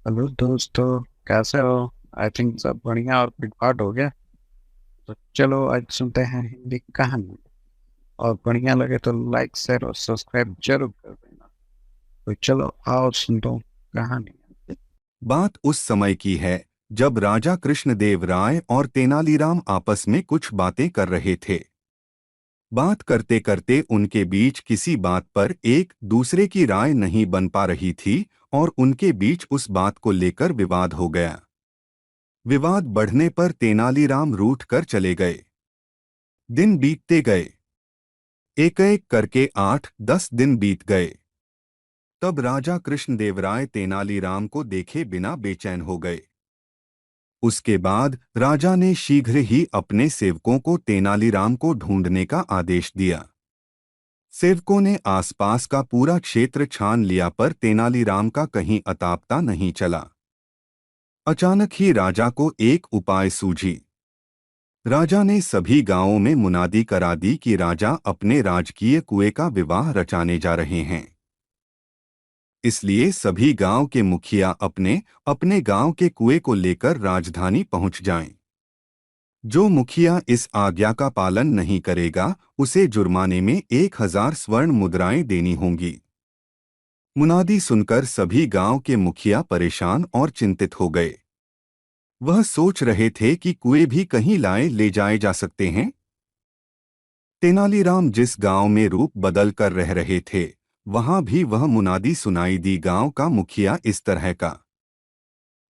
Hello दोस्तों, कैसे हो? आई थिंक सब बढ़िया और पिटपाट हो गया। तो चलो आज सुनते हैं हिंदी कहानी। और बढ़िया लगे तो लाइक शेयर और सब्सक्राइब जरूर कर देना। तो चलो आओ सुन दो कहानी। बात उस समय की है जब राजा कृष्णदेव राय और तेनालीराम आपस में कुछ बातें कर रहे थे। बात करते करते उनके बीच किसी बात पर एक दूसरे की राय नहीं बन पा रही थी और उनके बीच उस बात को लेकर विवाद हो गया। विवाद बढ़ने पर तेनालीराम रूठ कर चले गए। दिन बीतते गए। एक एक करके 8-10 दिन बीत गए। तब राजा कृष्णदेव राय तेनालीराम को देखे बिना बेचैन हो गए। उसके बाद राजा ने शीघ्र ही अपने सेवकों को तेनालीराम को ढूंढने का आदेश दिया। सेवकों ने आसपास का पूरा क्षेत्र छान लिया पर तेनालीराम का कहीं अता पता नहीं चला। अचानक ही राजा को एक उपाय सूझी। राजा ने सभी गांवों में मुनादी करा दी कि राजा अपने राजकीय कुएं का विवाह रचाने जा रहे हैं। इसलिए सभी गांव के मुखिया अपने अपने गांव के कुएं को लेकर राजधानी पहुंच जाएं। जो मुखिया इस आज्ञा का पालन नहीं करेगा उसे जुर्माने में 1000 स्वर्ण मुद्राएं देनी होंगी। मुनादी सुनकर सभी गांव के मुखिया परेशान और चिंतित हो गए। वह सोच रहे थे कि कुएं भी कहीं लाए ले जाए जा सकते हैं। तेनालीराम जिस गांव में रूप बदल कर रह रहे थे वहां भी वह मुनादी सुनाई दी। गांव का मुखिया इस तरह का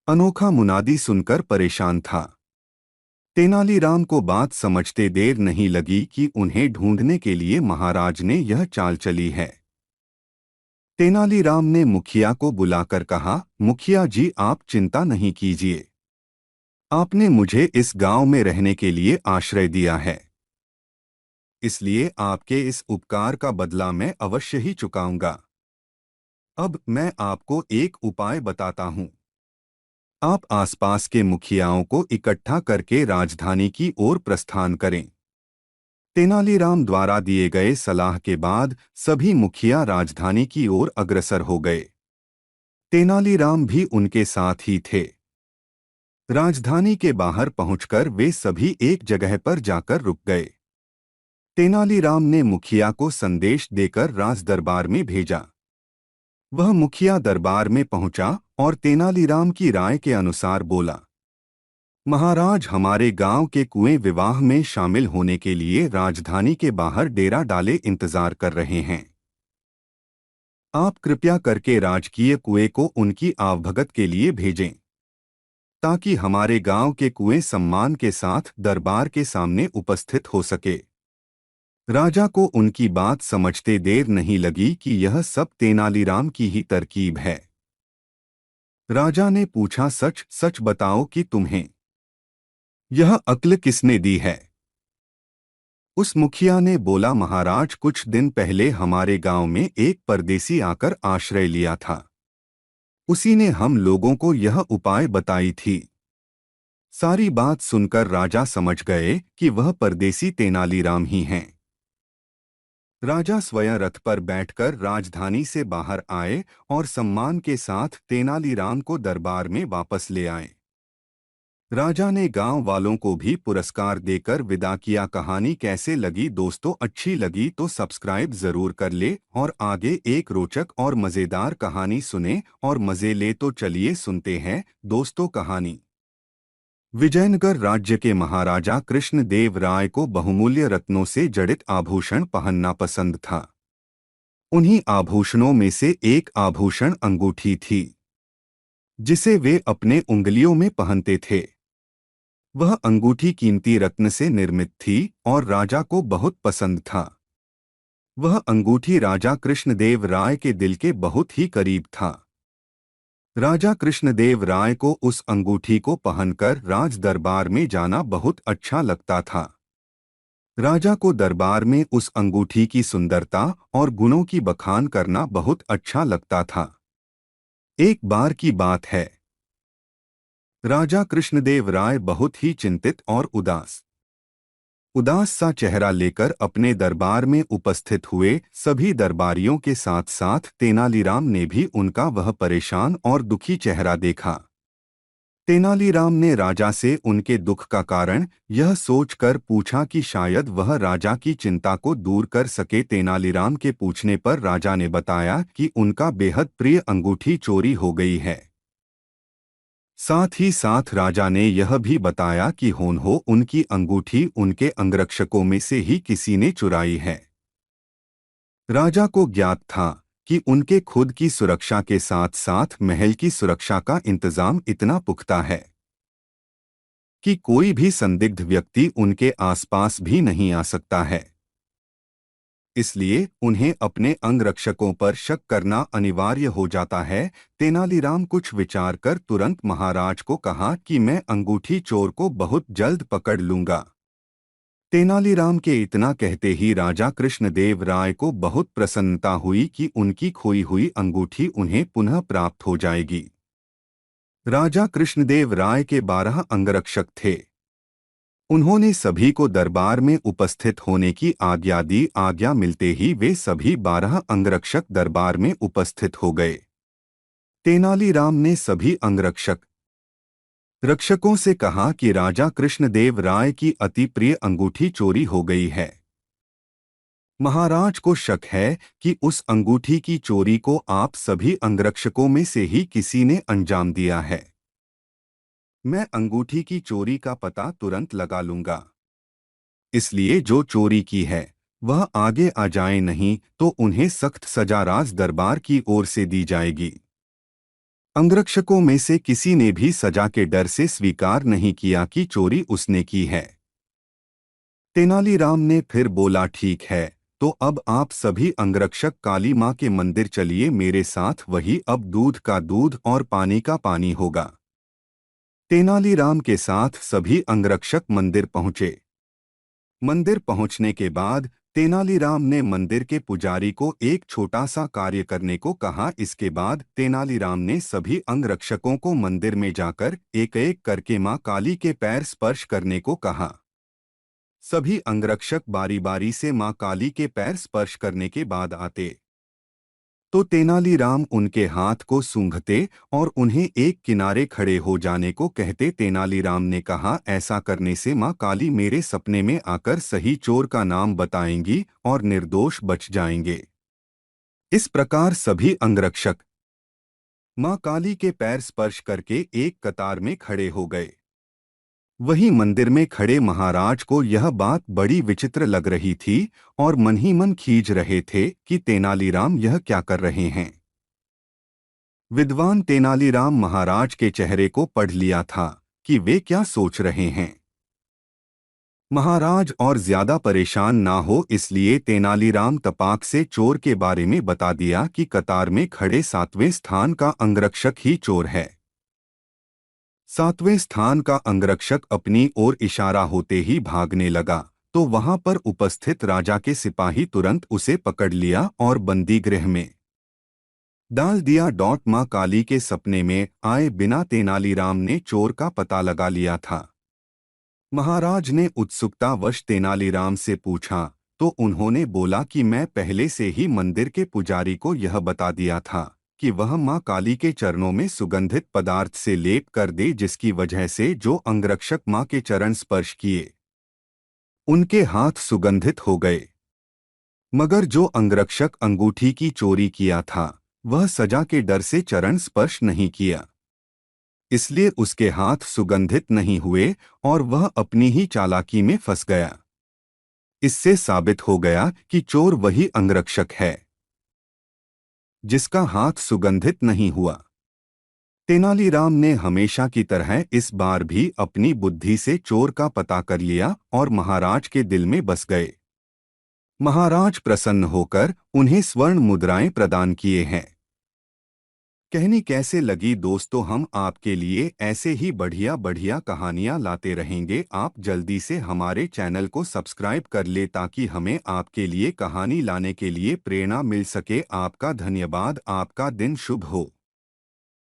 अनोखा मुनादी सुनकर परेशान था। तेनालीराम को बात समझते देर नहीं लगी कि उन्हें ढूंढने के लिए महाराज ने यह चाल चली है। तेनालीराम ने मुखिया को बुलाकर कहा, मुखिया जी आप चिंता नहीं कीजिए। आपने मुझे इस गांव में रहने के लिए आश्रय दिया है, इसलिए आपके इस उपकार का बदला मैं अवश्य ही चुकाऊंगा। अब मैं आपको एक उपाय बताता हूँ। आप आसपास के मुखियाओं को इकट्ठा करके राजधानी की ओर प्रस्थान करें। तेनालीराम द्वारा दिए गए सलाह के बाद सभी मुखिया राजधानी की ओर अग्रसर हो गए। तेनालीराम भी उनके साथ ही थे। राजधानी के बाहर पहुंचकर वे सभी एक जगह पर जाकर रुक गए। तेनालीराम ने मुखिया को संदेश देकर राज दरबार में भेजा। वह मुखिया दरबार में पहुंचा और तेनालीराम की राय के अनुसार बोला, महाराज हमारे गांव के कुएं विवाह में शामिल होने के लिए राजधानी के बाहर डेरा डाले इंतजार कर रहे हैं। आप कृपया करके राजकीय कुएं को उनकी आवभगत के लिए भेजें, ताकि हमारे गांव के कुएं सम्मान के साथ दरबार के सामने उपस्थित हो सके। राजा को उनकी बात समझते देर नहीं लगी कि यह सब तेनालीराम की ही तरकीब है। राजा ने पूछा, सच सच बताओ कि तुम्हें यह अक्ल किसने दी है? उस मुखिया ने बोला, महाराज कुछ दिन पहले हमारे गांव में एक परदेसी आकर आश्रय लिया था। उसी ने हम लोगों को यह उपाय बताई थी। सारी बात सुनकर राजा समझ गए कि वह परदेसी तेनालीराम ही हैं। राजा स्वयं रथ पर बैठकर राजधानी से बाहर आए और सम्मान के साथ तेनालीराम को दरबार में वापस ले आए। राजा ने गांव वालों को भी पुरस्कार देकर विदा किया। कहानी कैसे लगी दोस्तों? अच्छी लगी तो सब्सक्राइब जरूर कर ले और आगे एक रोचक और मजेदार कहानी सुने और मजे ले। तो चलिए सुनते हैं दोस्तों कहानी। विजयनगर राज्य के महाराजा कृष्णदेव राय को बहुमूल्य रत्नों से जड़ित आभूषण पहनना पसंद था। उन्हीं आभूषणों में से एक आभूषण अंगूठी थी, जिसे वे अपने उंगलियों में पहनते थे। वह अंगूठी कीमती रत्न से निर्मित थी और राजा को बहुत पसंद था। वह अंगूठी राजा कृष्णदेव राय के दिल के बहुत ही करीब था। राजा कृष्णदेव राय को उस अंगूठी को पहनकर राज दरबार में जाना बहुत अच्छा लगता था। राजा को दरबार में उस अंगूठी की सुंदरता और गुणों की बखान करना बहुत अच्छा लगता था। एक बार की बात है, राजा कृष्णदेव राय बहुत ही चिंतित और उदास उदास सा चेहरा लेकर अपने दरबार में उपस्थित हुए सभी दरबारियों के साथ साथ तेनालीराम ने भी उनका वह परेशान और दुखी चेहरा देखा। तेनालीराम ने राजा से उनके दुख का कारण यह सोचकर पूछा कि शायद वह राजा की चिंता को दूर कर सके। तेनालीराम के पूछने पर राजा ने बताया कि उनका बेहद प्रिय अंगूठी चोरी हो गई है। साथ ही साथ राजा ने यह भी बताया कि होनहो उनकी अंगूठी उनके अंगरक्षकों में से ही किसी ने चुराई है। राजा को ज्ञात था कि उनके खुद की सुरक्षा के साथ साथ महल की सुरक्षा का इंतजाम इतना पुख्ता है कि कोई भी संदिग्ध व्यक्ति उनके आसपास भी नहीं आ सकता है। इसलिए उन्हें अपने अंगरक्षकों पर शक करना अनिवार्य हो जाता है। तेनालीराम कुछ विचार कर तुरंत महाराज को कहा कि मैं अंगूठी चोर को बहुत जल्द पकड़ लूंगा। तेनालीराम के इतना कहते ही राजा कृष्णदेव राय को बहुत प्रसन्नता हुई कि उनकी खोई हुई अंगूठी उन्हें पुनः प्राप्त हो जाएगी। राजा कृष्णदेव राय के 12 अंगरक्षक थे। उन्होंने सभी को दरबार में उपस्थित होने की आज्ञा दी। आज्ञा मिलते ही वे सभी 12 अंगरक्षक दरबार में उपस्थित हो गए। तेनालीराम ने सभी रक्षकों से कहा कि राजा कृष्णदेव राय की अति प्रिय अंगूठी चोरी हो गई है। महाराज को शक है कि उस अंगूठी की चोरी को आप सभी अंगरक्षकों में से ही किसी ने अंजाम दिया है। मैं अंगूठी की चोरी का पता तुरंत लगा लूंगा। इसलिए जो चोरी की है वह आगे आ जाए, नहीं तो उन्हें सख्त सजा राज दरबार की ओर से दी जाएगी। अंगरक्षकों में से किसी ने भी सजा के डर से स्वीकार नहीं किया कि चोरी उसने की है। तेनालीराम ने फिर बोला, ठीक है, तो अब आप सभी अंगरक्षक काली मां के मंदिर चलिए मेरे साथ। वही अब दूध का दूध और पानी का पानी होगा। तेनालीराम के साथ सभी अंगरक्षक मंदिर पहुंचे। मंदिर पहुंचने के बाद तेनालीराम ने मंदिर के पुजारी को एक छोटा सा कार्य करने को कहा। इसके बाद तेनालीराम ने सभी अंगरक्षकों को मंदिर में जाकर एक एक करके मां काली के पैर स्पर्श करने को कहा। सभी अंगरक्षक बारी बारी से मां काली के पैर स्पर्श करने के बाद आते तो तेनालीराम उनके हाथ को सूंघते और उन्हें एक किनारे खड़े हो जाने को कहते। तेनालीराम ने कहा, ऐसा करने से मां काली मेरे सपने में आकर सही चोर का नाम बताएंगी और निर्दोष बच जाएंगे। इस प्रकार सभी अंगरक्षक मां काली के पैर स्पर्श करके एक कतार में खड़े हो गए। वहीं मंदिर में खड़े महाराज को यह बात बड़ी विचित्र लग रही थी और मन ही मन खींच रहे थे कि तेनालीराम यह क्या कर रहे हैं। विद्वान तेनालीराम महाराज के चेहरे को पढ़ लिया था कि वे क्या सोच रहे हैं। महाराज और ज्यादा परेशान ना हो इसलिए तेनालीराम तपाक से चोर के बारे में बता दिया कि कतार में खड़े 7वें स्थान का अंगरक्षक ही चोर है। 7वें स्थान का अंगरक्षक अपनी ओर इशारा होते ही भागने लगा तो वहां पर उपस्थित राजा के सिपाही तुरंत उसे पकड़ लिया और बंदी गृह में डाल दिया। मां काली के सपने में आए बिना तेनालीराम ने चोर का पता लगा लिया था। महाराज ने उत्सुकतावश तेनालीराम से पूछा तो उन्होंने बोला कि मैं पहले से ही मंदिर के पुजारी को यह बता दिया था कि वह मां काली के चरणों में सुगंधित पदार्थ से लेप कर दे, जिसकी वजह से जो अंगरक्षक मां के चरण स्पर्श किए उनके हाथ सुगंधित हो गए। मगर जो अंगरक्षक अंगूठी की चोरी किया था वह सजा के डर से चरण स्पर्श नहीं किया, इसलिए उसके हाथ सुगंधित नहीं हुए और वह अपनी ही चालाकी में फंस गया। इससे साबित हो गया कि चोर वही अंगरक्षक है जिसका हाथ सुगंधित नहीं हुआ। तेनालीराम ने हमेशा की तरह इस बार भी अपनी बुद्धि से चोर का पता कर लिया और महाराज के दिल में बस गए। महाराज प्रसन्न होकर उन्हें स्वर्ण मुद्राएं प्रदान किए हैं। कहनी कैसे लगी दोस्तों? हम आपके लिए ऐसे ही बढ़िया बढ़िया कहानियां लाते रहेंगे। आप जल्दी से हमारे चैनल को सब्सक्राइब कर ले ताकि हमें आपके लिए कहानी लाने के लिए प्रेरणा मिल सके। आपका धन्यवाद। आपका दिन शुभ हो।